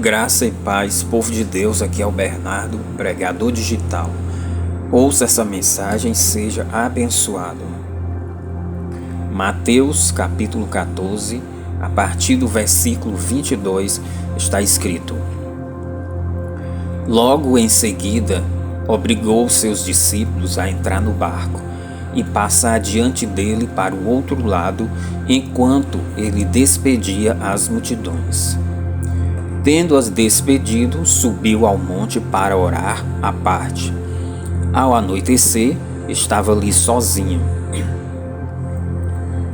Graça e paz, povo de Deus, aqui é o Bernardo, pregador digital. Ouça essa mensagem e seja abençoado. Mateus capítulo 14, a partir do versículo 22, está escrito: Logo em seguida, obrigou seus discípulos a entrar no barco e passar diante dele para o outro lado, enquanto ele despedia as multidões. Tendo-as despedido, subiu ao monte para orar à parte. Ao anoitecer, estava ali sozinho.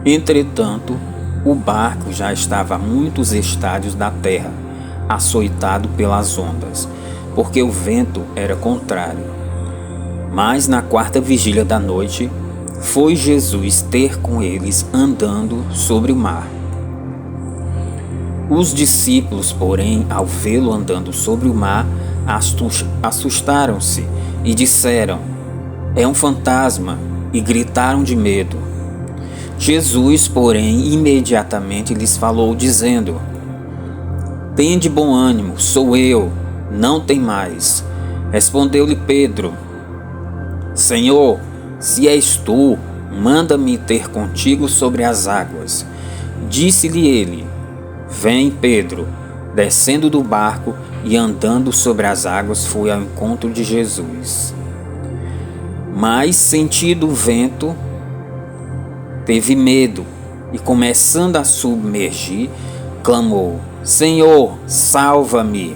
Entretanto, o barco já estava a muitos estádios da terra, açoitado pelas ondas, porque o vento era contrário. Mas na quarta vigília da noite, foi Jesus ter com eles andando sobre o mar. Os discípulos, porém, ao vê-lo andando sobre o mar, assustaram-se e disseram: É um fantasma, e gritaram de medo. Jesus, porém, imediatamente lhes falou, dizendo: Tende bom ânimo, sou eu, não tem mais. Respondeu-lhe Pedro: Senhor, se és tu, manda-me ter contigo sobre as águas. Disse-lhe ele: Vem, Pedro. Descendo do barco e andando sobre as águas, foi ao encontro de Jesus. Mas, sentindo o vento, teve medo e, começando a submergir, clamou: Senhor, salva-me!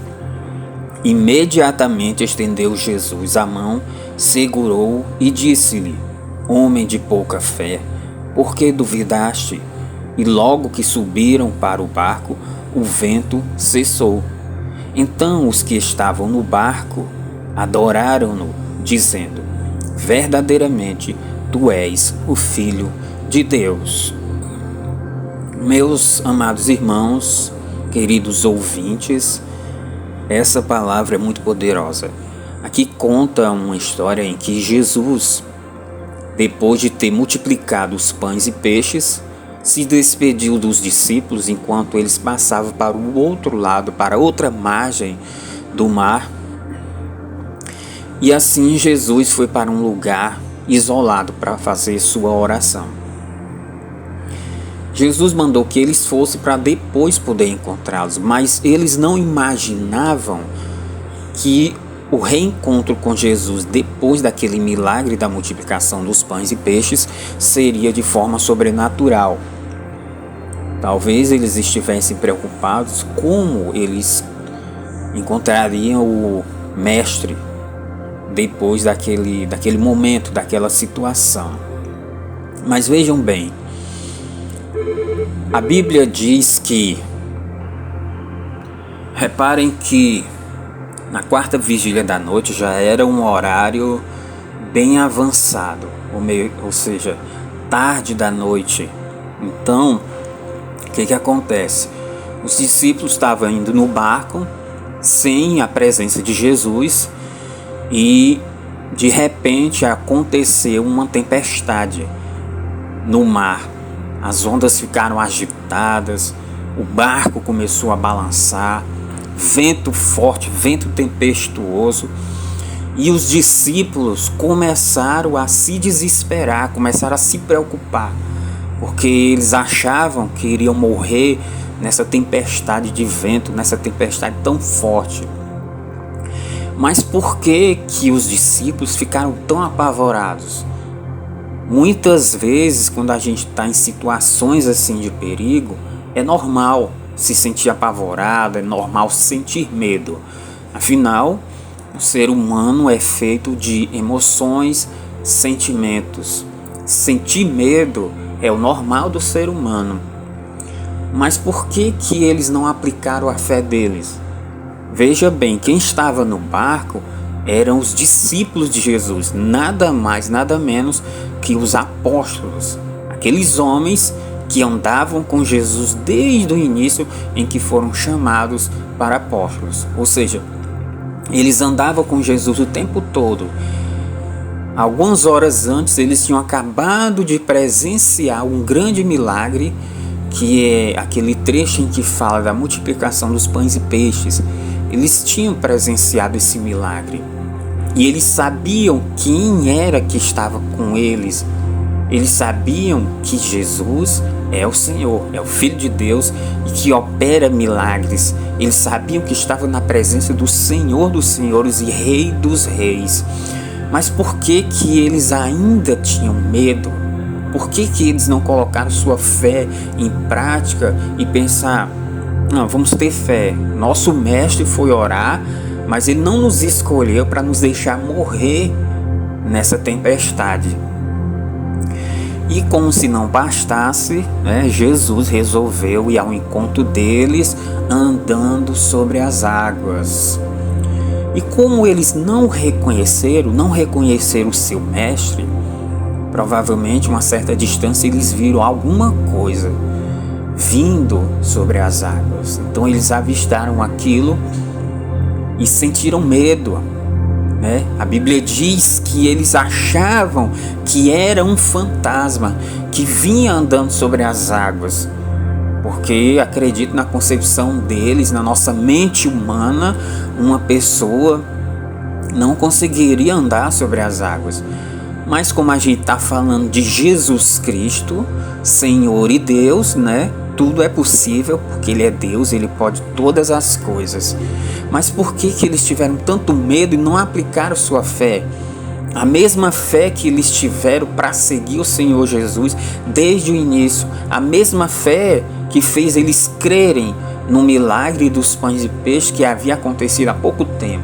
Imediatamente estendeu Jesus a mão, segurou-o e disse-lhe: Homem de pouca fé, por que duvidaste? E logo que subiram para o barco, o vento cessou. Então os que estavam no barco adoraram-no, dizendo: Verdadeiramente, tu és o Filho de Deus. Meus amados irmãos, queridos ouvintes, essa palavra é muito poderosa. Aqui conta uma história em que Jesus, depois de ter multiplicado os pães e peixes, se despediu dos discípulos enquanto eles passavam para o outro lado, para outra margem do mar. E assim Jesus foi para um lugar isolado para fazer sua oração. Jesus mandou que eles fossem para depois poder encontrá-los, mas eles não imaginavam que o reencontro com Jesus depois daquele milagre da multiplicação dos pães e peixes seria de forma sobrenatural. Talvez eles estivessem preocupados como eles encontrariam o mestre depois daquele momento, daquela situação. Mas vejam bem, a Bíblia diz que, reparem que na quarta vigília da noite já era um horário bem avançado, ou seja, tarde da noite. Então, o que acontece? Os discípulos estavam indo no barco sem a presença de Jesus e de repente aconteceu uma tempestade no mar. As ondas ficaram agitadas, o barco começou a balançar, vento forte, vento tempestuoso, e os discípulos começaram a se desesperar, começaram a se preocupar, porque eles achavam que iriam morrer nessa tempestade de vento, nessa tempestade tão forte. Mas por que os discípulos ficaram tão apavorados? Muitas vezes, quando a gente está em situações assim de perigo, é normal se sentir apavorado, é normal sentir medo. Afinal, o ser humano é feito de emoções, sentimentos. Sentir medo é o normal do ser humano. Mas por que eles não aplicaram a fé deles? Veja bem, quem estava no barco eram os discípulos de Jesus, nada mais, nada menos que os apóstolos, aqueles homens que andavam com Jesus desde o início em que foram chamados para apóstolos. Ou seja, eles andavam com Jesus o tempo todo. Algumas horas antes, eles tinham acabado de presenciar um grande milagre que é aquele trecho em que fala da multiplicação dos pães e peixes, eles tinham presenciado esse milagre. E eles sabiam quem era que estava com eles. Eles sabiam que Jesus é o Senhor, é o Filho de Deus e que opera milagres. Eles sabiam que estavam na presença do Senhor dos Senhores e Rei dos Reis. Mas por que eles ainda tinham medo? Por que eles não colocaram sua fé em prática e pensar, não, vamos ter fé. Nosso mestre foi orar, mas ele não nos escolheu para nos deixar morrer nessa tempestade. E como se não bastasse, Jesus resolveu ir ao encontro deles andando sobre as águas. E como eles não reconheceram o seu mestre, provavelmente uma certa distância eles viram alguma coisa vindo sobre as águas. Então eles avistaram aquilo e sentiram medo. A Bíblia diz que eles achavam que era um fantasma que vinha andando sobre as águas, porque acredito na concepção deles, na nossa mente humana, uma pessoa não conseguiria andar sobre as águas. Mas como a gente está falando de Jesus Cristo, Senhor e Deus, tudo é possível, porque Ele é Deus, Ele pode todas as coisas. Mas por que eles tiveram tanto medo e não aplicaram sua fé? A mesma fé que eles tiveram para seguir o Senhor Jesus desde o início, a mesma fé que fez eles crerem no milagre dos pães e peixes que havia acontecido há pouco tempo.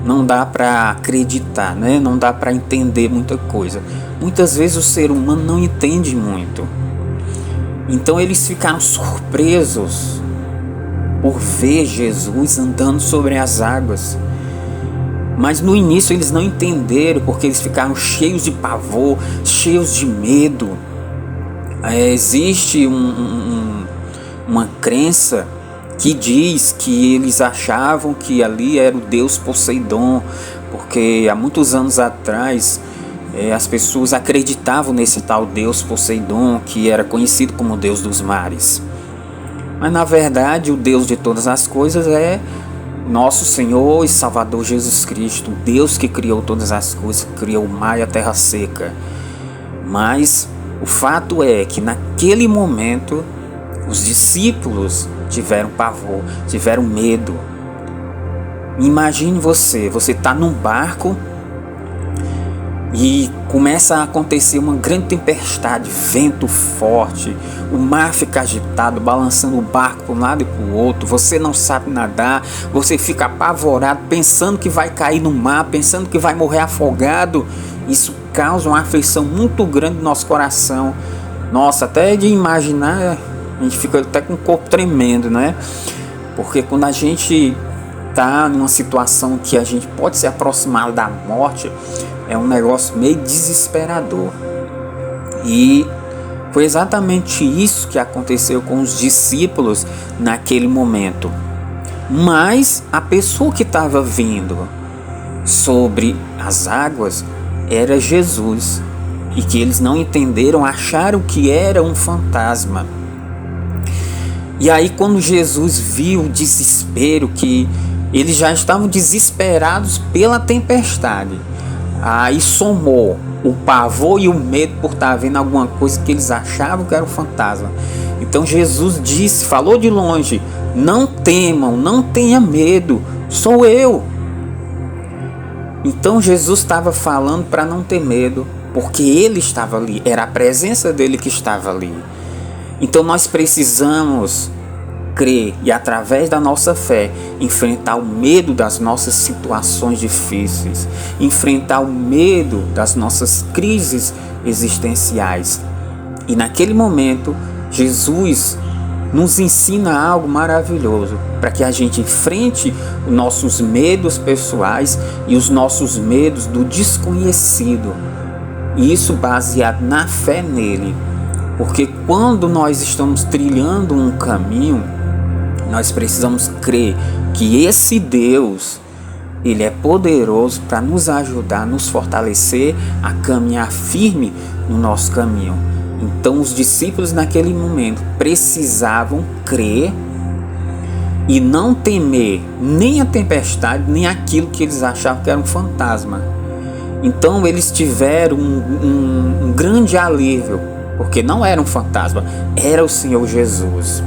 Não dá para acreditar, não dá para entender muita coisa. Muitas vezes o ser humano não entende muito. Então eles ficaram surpresos por ver Jesus andando sobre as águas. Mas no início eles não entenderam, porque eles ficaram cheios de pavor, cheios de medo. Existe uma crença que diz que eles achavam que ali era o deus Poseidon, porque há muitos anos atrás as pessoas acreditavam nesse tal deus Poseidon, que era conhecido como Deus dos mares. Mas na verdade o Deus de todas as coisas é nosso Senhor e Salvador Jesus Cristo, Deus que criou todas as coisas, criou o mar e a terra seca. Mas o fato é que naquele momento os discípulos tiveram pavor, tiveram medo. Imagine você está num barco e começa a acontecer uma grande tempestade, vento forte, o mar fica agitado, balançando o barco para um lado e para o outro, você não sabe nadar, você fica apavorado, pensando que vai cair no mar, pensando que vai morrer afogado. Isso causa uma aflição muito grande no nosso coração. Nossa, até de imaginar, a gente fica até com o corpo tremendo, Porque quando a gente está numa situação que a gente pode se aproximar da morte, é um negócio meio desesperador. E foi exatamente isso que aconteceu com os discípulos naquele momento. Mas a pessoa que estava vindo sobre as águas era Jesus, e que eles não entenderam, acharam que era um fantasma. E aí quando Jesus viu o desespero, que eles já estavam desesperados pela tempestade, aí somou o pavor e o medo por estar vendo alguma coisa que eles achavam que era um fantasma. Então Jesus disse, falou de longe: não temam, não tenha medo, sou eu. Então Jesus estava falando para não ter medo, porque Ele estava ali, era a presença dele que estava ali. Então nós precisamos crer e, através da nossa fé, enfrentar o medo das nossas situações difíceis, enfrentar o medo das nossas crises existenciais. E naquele momento, Jesus nos ensina algo maravilhoso, para que a gente enfrente os nossos medos pessoais e os nossos medos do desconhecido. E isso baseado na fé nele. Porque quando nós estamos trilhando um caminho, nós precisamos crer que esse Deus, Ele é poderoso para nos ajudar, nos fortalecer a caminhar firme no nosso caminho. Então os discípulos naquele momento precisavam crer e não temer nem a tempestade, nem aquilo que eles achavam que era um fantasma. Então eles tiveram um grande alívio, porque não era um fantasma, era o Senhor Jesus.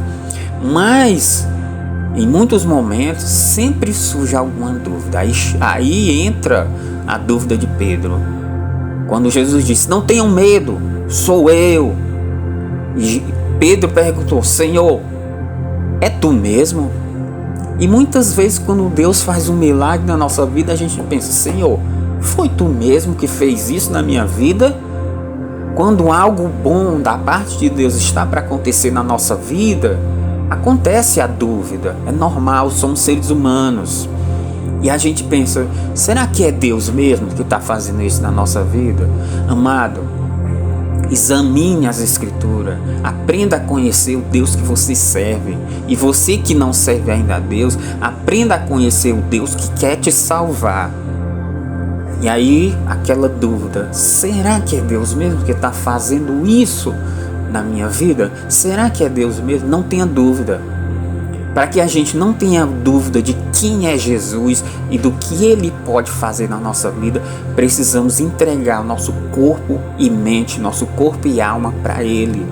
Mas em muitos momentos sempre surge alguma dúvida. Aí entra a dúvida de Pedro. Quando Jesus disse: não tenham medo, sou eu. E Pedro perguntou: Senhor, é tu mesmo? E muitas vezes quando Deus faz um milagre na nossa vida, a gente pensa: Senhor, foi tu mesmo que fez isso na minha vida? Quando algo bom da parte de Deus está para acontecer na nossa vida, acontece a dúvida. É normal, somos seres humanos. E a gente pensa: será que é Deus mesmo que está fazendo isso na nossa vida? Amado, examine as Escrituras, aprenda a conhecer o Deus que você serve. E você que não serve ainda a Deus, aprenda a conhecer o Deus que quer te salvar. E aí aquela dúvida: será que é Deus mesmo que está fazendo isso na minha vida? Será que é Deus mesmo? Não tenha dúvida. Para que a gente não tenha dúvida de quem é Jesus e do que Ele pode fazer na nossa vida, precisamos entregar nosso corpo e mente, nosso corpo e alma para Ele.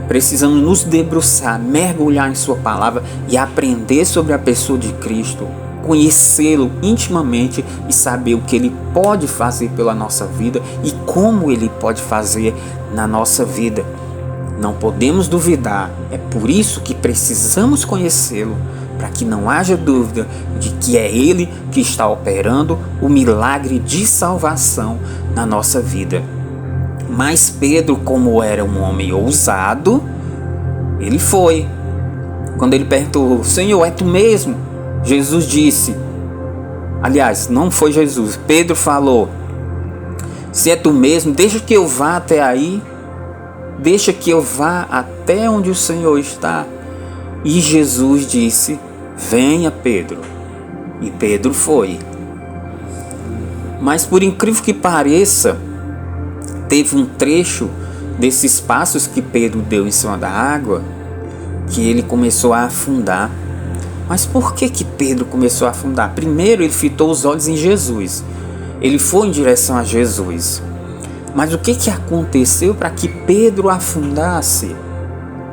Precisamos nos debruçar, mergulhar em Sua palavra e aprender sobre a pessoa de Cristo, conhecê-lo intimamente e saber o que Ele pode fazer pela nossa vida e como Ele pode fazer na nossa vida. Não podemos duvidar, é por isso que precisamos conhecê-lo, para que não haja dúvida de que é Ele que está operando o milagre de salvação na nossa vida. Mas Pedro, como era um homem ousado, ele foi. Quando ele perguntou: Senhor, é tu mesmo? Jesus disse, aliás, não foi Jesus, Pedro falou: se é tu mesmo, deixa que eu vá até aí. Deixa que eu vá até onde o Senhor está. E Jesus disse: venha, Pedro. E Pedro foi. Mas por incrível que pareça, teve um trecho desses passos que Pedro deu em cima da água que ele começou a afundar. Mas por que Pedro começou a afundar? Primeiro, ele fitou os olhos em Jesus. Ele foi em direção a Jesus. Mas o que aconteceu para que Pedro afundasse?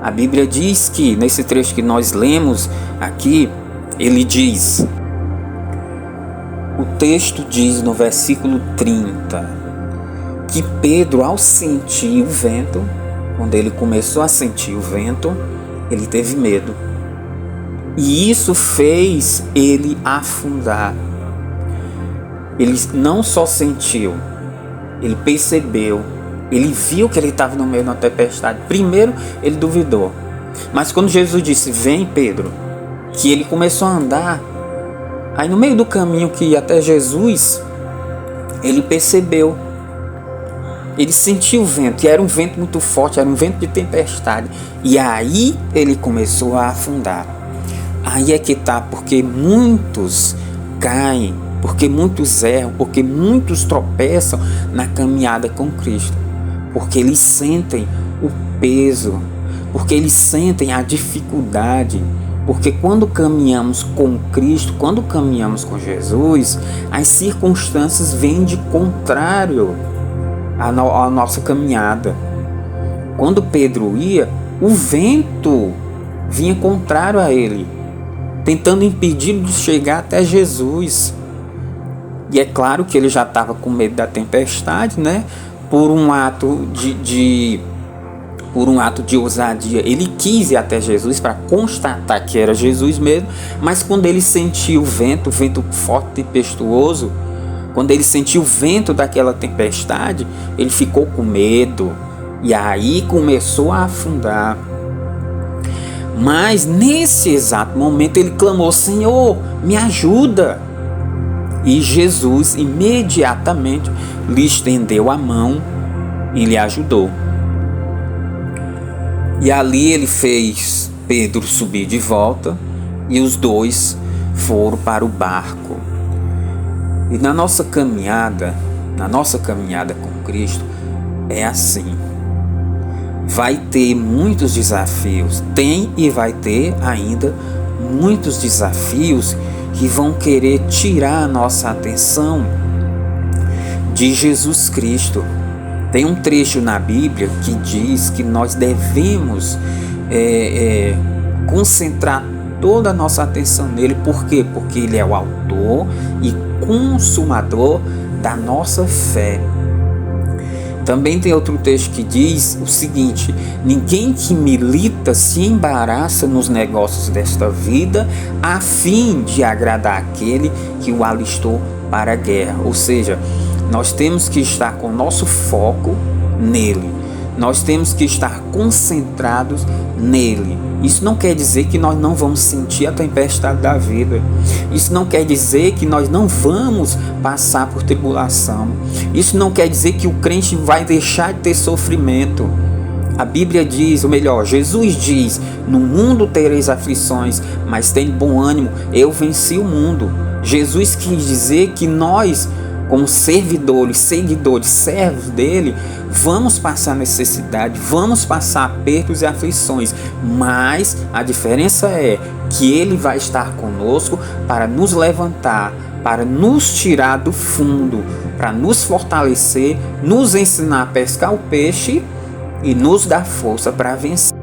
A Bíblia diz que, nesse trecho que nós lemos aqui, ele diz, o texto diz no versículo 30, que Pedro, ao sentir o vento, quando ele começou a sentir o vento, ele teve medo. E isso fez ele afundar. Ele não só sentiu, ele percebeu, ele viu que ele estava no meio de uma tempestade. Primeiro ele duvidou, mas quando Jesus disse: vem, Pedro, que ele começou a andar, aí no meio do caminho que ia até Jesus, ele percebeu, ele sentiu o vento, e era um vento muito forte, era um vento de tempestade, e aí ele começou a afundar. Aí é que está, porque muitos caem, porque muitos erram, porque muitos tropeçam na caminhada com Cristo, porque eles sentem o peso, porque eles sentem a dificuldade, porque quando caminhamos com Cristo, quando caminhamos com Jesus, as circunstâncias vêm de contrário à nossa caminhada. Quando Pedro ia, o vento vinha contrário a ele, tentando impedi-lo de chegar até Jesus. E é claro que ele já estava com medo da tempestade, né? Por um ato de ousadia, ele quis ir até Jesus para constatar que era Jesus mesmo. Mas quando ele sentiu o vento forte e tempestuoso, quando ele sentiu o vento daquela tempestade, ele ficou com medo e aí começou a afundar. Mas nesse exato momento ele clamou: Senhor, me ajuda. E Jesus imediatamente lhe estendeu a mão e lhe ajudou. E ali ele fez Pedro subir de volta e os dois foram para o barco. E na nossa caminhada com Cristo, é assim. vai ter muitos desafios, tem e vai ter ainda muitos desafios que vão querer tirar a nossa atenção de Jesus Cristo. Tem um trecho na Bíblia que diz que nós devemos concentrar toda a nossa atenção nele. Por quê? Porque ele é o autor e consumador da nossa fé. Também tem outro texto que diz o seguinte: ninguém que milita se embaraça nos negócios desta vida a fim de agradar aquele que o alistou para a guerra. Ou seja, nós temos que estar com o nosso foco nele. Nós temos que estar concentrados nele. Isso não quer dizer que nós não vamos sentir a tempestade da vida. Isso não quer dizer que nós não vamos passar por tribulação. Isso não quer dizer que o crente vai deixar de ter sofrimento. A Bíblia diz, ou melhor, Jesus diz: no mundo tereis aflições, mas tem bom ânimo, eu venci o mundo. Jesus quis dizer que nós, como servidores, seguidores, servos dele, vamos passar necessidade, vamos passar apertos e aflições, mas a diferença é que ele vai estar conosco para nos levantar, para nos tirar do fundo, para nos fortalecer, nos ensinar a pescar o peixe e nos dar força para vencer.